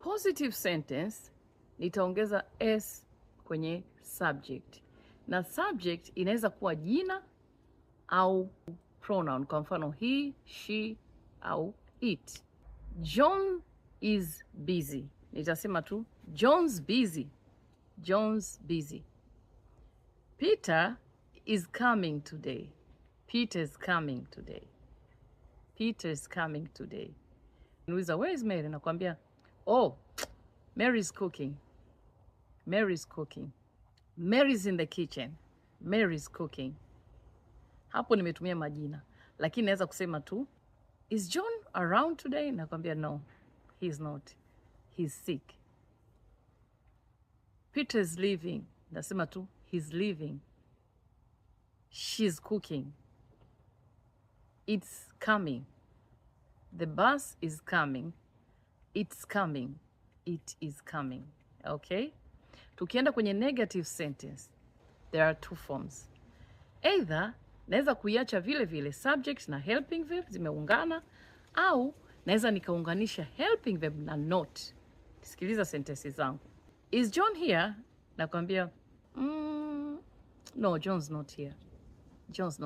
Positive sentence nitaongeza s kwenye subject, na subject inaweza kuwa jina au pronoun, kwa mfano he, she au it. John is busy, nitasema tu John's busy. John's busy. Peter is coming today. Peter is coming today. Peter is coming today. Niuliza where is Mary, nakwambia oh, Mary's cooking. Mary's cooking. Mary's in the kitchen. Mary's cooking. Hapo nimetumia majina, lakini naweza kusema tu is John around today? Nakwambia no, he's not. He's sick. Peter is leaving. Nasema tu he's leaving. She's cooking. It's coming. The bus is coming. It's coming. It is coming. Okay? Tukienda kwenye negative sentence, there are two forms. Either naweza kuiacha vile vile subject na helping verb zimeungana, au naweza nikaunganisha helping verb na not. Sikiliza sentences zangu. Is John here? Nakwambia no, John's not here. John's not